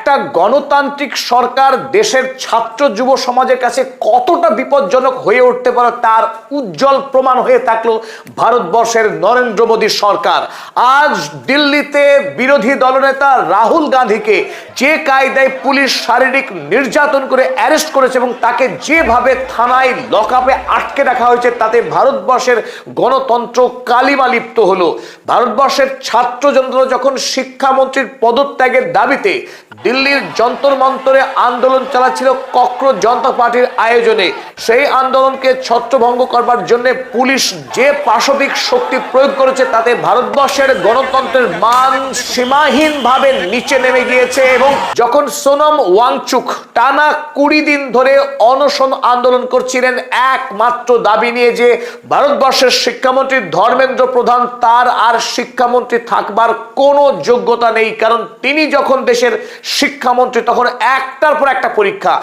একটা গণতান্ত্রিক সরকার দেশের ছাত্র যুব সমাজের কাছে কতটা বিপজ্জনক হয়ে উঠতে পারে তার উজ্জ্বল প্রমাণ হয়ে থাকলো ভারতবর্ষের নরেন্দ্র মোদী সরকার। আজ দিল্লিতে বিরোধী দলনেতা রাহুল গান্ধীকে যে কায়দায় পুলিশ শারীরিক নির্যাতন করে অ্যারেস্ট করেছে এবং তাকে যেভাবে থানায় লকআপে আটকে রাখা হয়েছে, তাতে ভারতবর্ষের গণতন্ত্র কালিমা লিপ্ত হলো। ভারতবর্ষের ছাত্র জনতা যখন শিক্ষামন্ত্রীর পদত্যাগের দাবিতে দিল্লির যন্তর মন্তরে আন্দোলন চালাচ্ছিল ককরোচ জনতা পার্টির আয়োজনে, সেই আন্দোলনকে ছত্রভঙ্গ করবার জন্য পুলিশ যে পাশবিক শক্তি প্রয়োগ করেছে তাতে ভারতবর্ষের গণতন্ত্রের মান সীমাহীনভাবে নিচে নেমে গিয়েছে। এবং যখন সোনম ওয়াংচুক টানা 20 দিন ধরে অনশন আন্দোলন করছিলেন একমাত্র দাবি নিয়ে যে ভারতবর্ষের শিক্ষামন্ত্রী ধর্মেন্দ্র প্রধান তার আর শিক্ষামন্ত্রী থাকবার কোনো যোগ্যতা নেই, কারণ তিনি যখন দেশের শিক্ষামন্ত্রী তখন একটার পর একটা পরীক্ষা,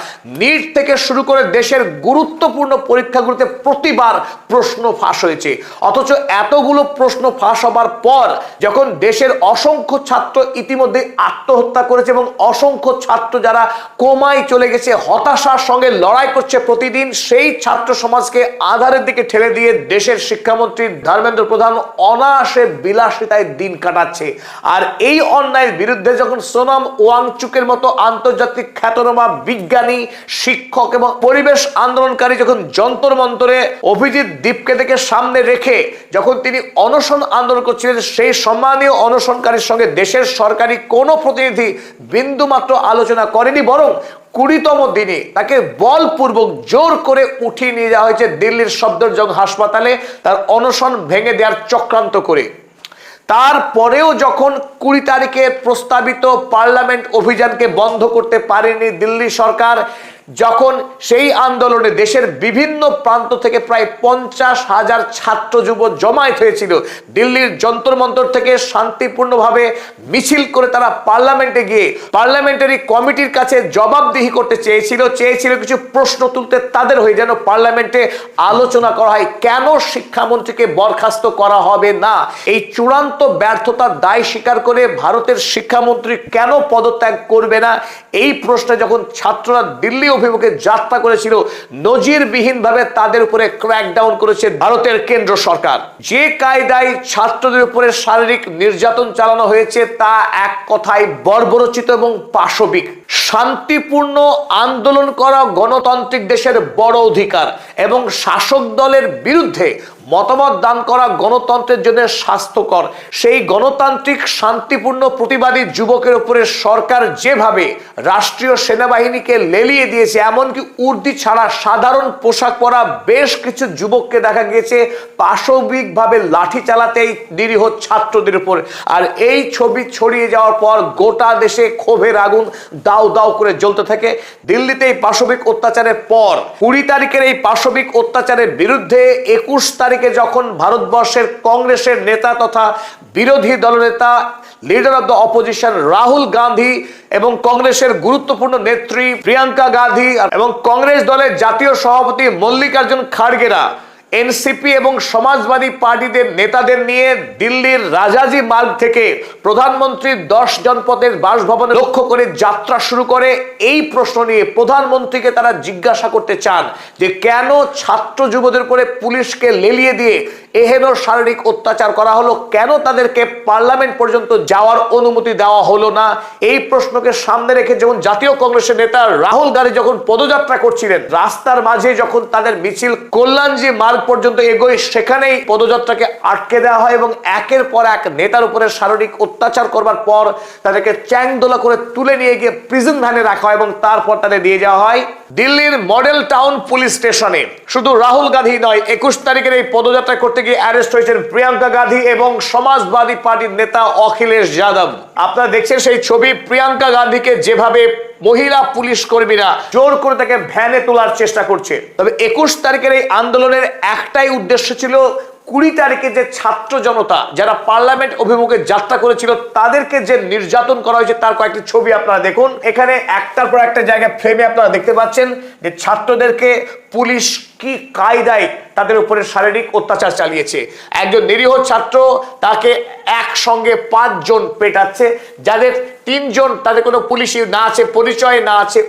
নিট থেকে শুরু করে দেশের গুরুত্বপূর্ণ পরীক্ষাগুলোতে প্রতিবার প্রশ্ন ফাঁস হয়েছে। অথচ এতগুলো প্রশ্ন ফাঁস হবার পর যখন দেশের অসংখ্য ছাত্র ইতিমধ্যে আত্মহত্যা করেছে এবং অসংখ্য ছাত্র যারা কোমায় চলে গেছে, হতাশার সঙ্গে লড়াই করছে প্রতিদিন, সেই ছাত্র সমাজকে আধারের দিকে ঠেলে দিয়ে দেশের শিক্ষামন্ত্রী ধর্মেন্দ্র প্রধান অনায়াসে বিলাসিতায় দিন কাটাচ্ছে। আর এই অন্যায়ের বিরুদ্ধে যখন সোনম ওয়াংচুকের মতো আন্তর্জাতিক খ্যাতনামা বিজ্ঞানী, শিক্ষক এবং পরিবেশ আন্দোলনকারী যখন যন্তর মন্তরে অভিজিৎ দীপকে দেখে সামনে রেখে যখন তিনি অনশন আন্দোলন করছিলেন, সেই সম্মানীয় অনশনকারীর সঙ্গে দেশের সরকারি কোনো প্রতিনিধি বিন্দুমাত্র আলোচনা করেনি, বরং 20তম দিনে তাকে বলপূর্বক জোর করে উঠিয়ে নিয়ে যাওয়া হয়েছে দিল্লির সফদরজং হাসপাতালে, তার অনশন ভেঙে দেওয়ার চক্রান্ত করে। তারপরেও যখন 20 তারিখে প্রস্তাবিত পার্লামেন্ট অভিযানকে বন্ধ করতে পারেনি দিল্লি সরকার, যখন সেই আন্দোলনে দেশের বিভিন্ন প্রান্ত থেকে প্রায় 50,000 ছাত্র যুব জমায়েত হয়েছিল, দিল্লির যন্তর মন্তর থেকে শান্তিপূর্ণভাবে মিছিল করে তারা পার্লামেন্টে গিয়ে পার্লামেন্টারি কমিটির কাছে জবাবদিহি করতে চেয়েছিল কিছু প্রশ্ন তুলতে তাদের হয়ে, যেন পার্লামেন্টে আলোচনা করা হয় কেন শিক্ষামন্ত্রীকে বরখাস্ত করা হবে না। এই চূড়ান্ত ব্যর্থতার দায় স্বীকার করে ভারতের শিক্ষামন্ত্রী কেন পদত্যাগ করবে না, এই প্রশ্নে যখন ছাত্ররা দিল্লি অভিমুখে যাত্রা করেছিল, নজিরবিহীনভাবে তাদের উপরে ক্র্যাকডাউন করেছে ভারতের কেন্দ্র সরকার। যে কায়দায় ছাত্রদের উপরে শারীরিক নির্যাতন চালানো হয়েছে তা এক কথায় বর্বরচিত এবং পাশবিক। শান্তিপূর্ণ আন্দোলন করা গণতান্ত্রিক দেশের বড় অধিকার এবং শাসক দলের বিরুদ্ধে মতামত দান করা গণতন্ত্রের জন্য স্বাস্থ্যকর। সেই গণতান্ত্রিক শান্তিপূর্ণ প্রতিবাদী যুবকের উপরে সরকার যেভাবে রাষ্ট্রীয় সেনাবাহিনীকে লেলিয়ে দিয়েছে, এমনকি উর্দি ছাড়া সাধারণ পোশাক পরা বেশ কিছু যুবককে দেখা গেছে পাশবিকভাবে লাঠি চালাতেই নিরীহ ছাত্রদের উপর। আর এই ছবি ছড়িয়ে যাওয়ার পর গোটা দেশে ক্ষোভের আগুন দাউ দাউ করে জ্বলতে থাকে। দিল্লিতে এই পাশবিক অত্যাচারের পর 20 তারিখের এই পাশবিক অত্যাচারের বিরুদ্ধে 21 তারিখে যখন ভারতবর্ষের কংগ্রেসের নেতা তথা বিরোধী দলনেতা leader of the opposition Rahul Gandhi এবং কংগ্রেসের গুরুত্বপূর্ণ নেত্রী প্রিয়াঙ্কা গান্ধী এবং কংগ্রেস দলের জাতীয় সভাপতি মল্লিকার্জুন খাড়গেরা এনসিপি এবং সমাজবাদী পার্টিদের নেতাদের নিয়ে দিল্লির রাজাজি মার্গ থেকে প্রধানমন্ত্রীর 10 জনপদের বাসভবনে লক্ষ্য করে যাত্রা শুরু করে। এই প্রশ্ন নিয়ে প্রধানমন্ত্রীকে তারা জিজ্ঞাসা করতে চান যে কেন ছাত্র যুবদের উপরে পুলিশকে লেলিয়ে দিয়ে এহেন শারীরিক অত্যাচার করা হলো, কেন তাদেরকে পার্লামেন্ট পর্যন্ত যাওয়ার অনুমতি দেওয়া হলো না। এই প্রশ্নকে সামনে রেখে যখন জাতীয় কংগ্রেসের নেতা রাহুল গান্ধী যখন পদযাত্রা করছিলেন, রাস্তার মাঝে যখন তাদের মিছিল কল্যাণজি মার্গ পর্যন্ত এগোয়, সেখানেই পদযাত্রাকে আটকে দেওয়া হয় এবং একের পর এক নেতার উপরে শারীরিক অত্যাচার করবার পর তাদেরকে চ্যাংদোলা করে তুলে নিয়ে গিয়ে প্রিজন ভ্যানে রাখা হয় এবং তারপর তাদের দিয়ে যাওয়া হয় দিল্লির মডেল টাউন পুলিশ স্টেশনে। শুধু রাহুল গান্ধী নয়, 21 তারিখের এই পদযাত্রা করতে গিয়ে অ্যারেস্ট হয়েছেন প্রিয়াঙ্কা গান্ধী এবং সমাজবাদী পার্টির নেতা অখিলেশ যাদব। আপনারা দেখছেন সেই ছবি, প্রিয়াঙ্কা গান্ধীকে যেভাবে মহিলা পুলিশ কর্মীরা জোর করে তাকে ভ্যানে তোলার চেষ্টা করছে। তবে 21 তারিখের এই আন্দোলনের একটাই উদ্দেশ্য ছিল 20 তারিখে যে ছাত্র জনতা যারা পার্লামেন্ট অভিমুখে যাত্রা করেছিল তাদেরকে যে নির্যাতন করা হয়েছে তার কয়েকটি ছবি আপনারা দেখুন। এখানে একটার পর একটা জায়গায় ফ্রেমে আপনারা দেখতে পাচ্ছেন যে ছাত্রদেরকে পুলিশ কি কায়দায় তাদের উপরে শারীরিক অত্যাচার চালিয়েছে। একজন নিরীহ ছাত্র তাকে একসঙ্গে 5 জন পেটাচ্ছে, যাদের 3 জন তাদের কোনো পুলিশি না আছে, পরিচয় না আছে,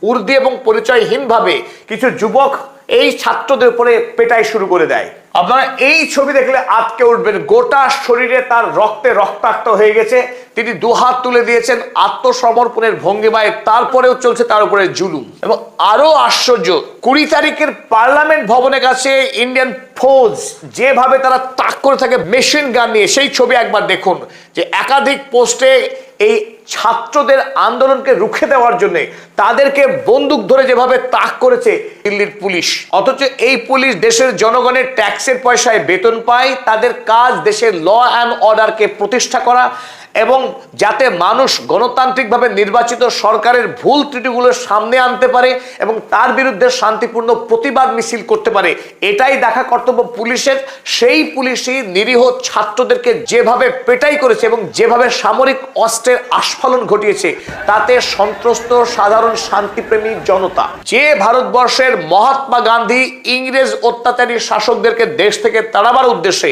উর্দি এবং পরিচয়হীনভাবে কিছু যুবক এই ছাত্রদের উপরে পেটাই শুরু করে দেয়। আপনারা এই ছবি দেখলে আটকে উঠবেন, গোটা শরীরে তার রক্তে রক্তাক্ত হয়ে গেছে, তিনি দুহাত তুলে দিয়েছেন আত্মসমর্পণের ভঙ্গিমায়, তারপরেও চলছে তার উপরে জুলুম। এবং আরো আশ্চর্য, 20 তারিখের পার্লামেন্ট ভবনের কাছে ইন্ডিয়ান ফৌজ যেভাবে তারা তাক করে থাকে মেশিন গান নিয়ে, সেই ছবি একবার দেখুন যে একাধিক পোস্টে এই ছাত্রদের আন্দোলনকে রুখে দেওয়ার জন্য তাদেরকে বন্দুক ধরে যেভাবে তাক করেছে দিল্লির পুলিশ। অথচ এই পুলিশ দেশের জনগণের ট্যাক্সের পয়সায় বেতন পায়, তাদের কাজ দেশের ল অ্যান্ড অর্ডারকে প্রতিষ্ঠা করা এবং যাতে মানুষ গণতান্ত্রিকভাবে নির্বাচিত সরকারের ভুল ত্রুটিগুলো সামনে আনতে পারে এবং তার বিরুদ্ধে শান্তিপূর্ণ প্রতিবাদ মিছিল করতে পারে, এটাই দেখা কর্তব্য পুলিশের। সেই পুলিশই নিরীহ ছাত্রদেরকে যেভাবে পেটাই করেছে এবং যেভাবে সামরিক অস্ত্রের আস্ফালন ঘটিয়েছে, তাতে সন্ত্রস্ত সাধারণ শান্তিপ্রেমী জনতা। যে ভারতবর্ষের মহাত্মা গান্ধী ইংরেজ অত্যাচারী শাসকদেরকে দেশ থেকে তাড়াবার উদ্দেশ্যে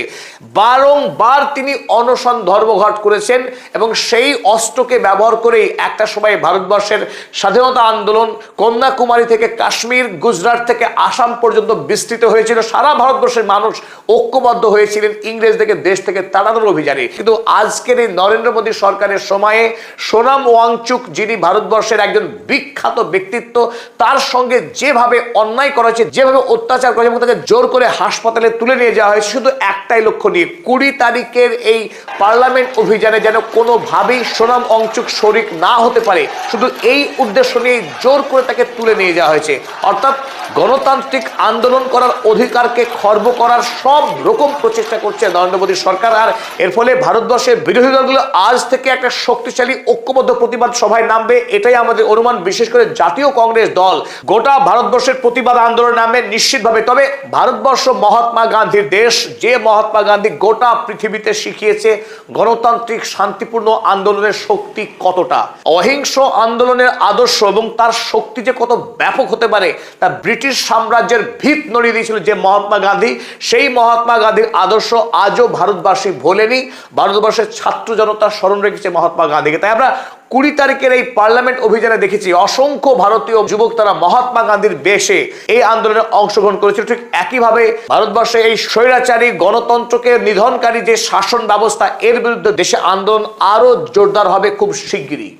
বারংবার তিনি অনশন ধর্মঘট করেছেন এবং সেই অস্ত্রকে ব্যবহার করেই একটা সময় ভারতবর্ষের স্বাধীনতা আন্দোলন কন্যাকুমারী থেকে কাশ্মীর, গুজরাট থেকে আসাম পর্যন্ত বিস্তৃত হয়েছিল। সারা ভারতবর্ষের মানুষ ঐক্যবদ্ধ হয়েছিলেন ইংরেজদেরকে দেশ থেকে তাড়ানোর অভিযানে। কিন্তু আজকের এই নরেন্দ্র মোদী সরকারের সময়ে সোনাম ওয়াংচুক, যিনি ভারতবর্ষের একজন বিখ্যাত ব্যক্তিত্ব, তার সঙ্গে যেভাবে অন্যায় করা হয়েছে, যেভাবে অত্যাচার করা হয়েছে এবং তাকে জোর করে হাসপাতালে তুলে নিয়ে যাওয়া হয়েছে শুধু একটাই লক্ষ্য নিয়ে, 20 তারিখের এই পার্লামেন্ট অভিযানে যেন কোনোভাবেই সোনাম ওয়াংচুক শরিক না হতে পারে, শুধু এই উদ্দেশ্য নিয়ে জোর করে তাকে তুলে নিয়ে যাওয়া হয়েছে। অর্থাৎ গণতান্ত্রিক আন্দোলন করার অধিকারকে খর্ব করার সব রকম প্রচেষ্টা করছে নরেন্দ্র মোদী সরকার। আর এর ফলে ভারতবর্ষের বিরোধী দলগুলো আজ থেকে একটা শক্তিশালী ঐক্যবদ্ধ প্রতিবাদ সভায় নামবে, এটাই আমাদের অনুমান। বিশেষ করে জাতীয় কংগ্রেস দল গোটা ভারতবর্ষের প্রতিবাদ আন্দোলন নামবে নিশ্চিতভাবে। তবে ভারতবর্ষ মহাত্মা গান্ধীর দেশ, যে মহাত্মা গান্ধী গোটা পৃথিবীতে শিখিয়েছে গণতান্ত্রিক শান্তিপূর্ণ আন্দোলনের শক্তি কতটা, অহিংস আন্দোলনের আদর্শ এবং তার শক্তি যে কত ব্যাপক হতে পারে, তা ব্রিটিশ সাম্রাজ্যের ভিত নড়িয়ে দিয়েছিল যে মহাত্মা গান্ধী। সেই মহাত্মা গান্ধীর আদর্শ আজও ভারতবাসী ভোলেনি, ভারতবর্ষের ছাত্র জনতা স্মরণ রেখেছে মহাত্মা গান্ধীকে। তাই আমরা 20 তারিখের এই পার্লামেন্ট অভিযানে দেখেছি অসংখ্য ভারতীয় যুবক তারা মহাত্মা গান্ধীর বেশে এই আন্দোলনে অংশগ্রহণ করেছিল। ঠিক একইভাবে ভারতবর্ষে এই স্বৈরাচারী গণতন্ত্রকে নিধনকারী যে শাসন ব্যবস্থা, এর বিরুদ্ধে দেশে আন্দোলন আরো জোরদার হবে খুব শিগগিরই।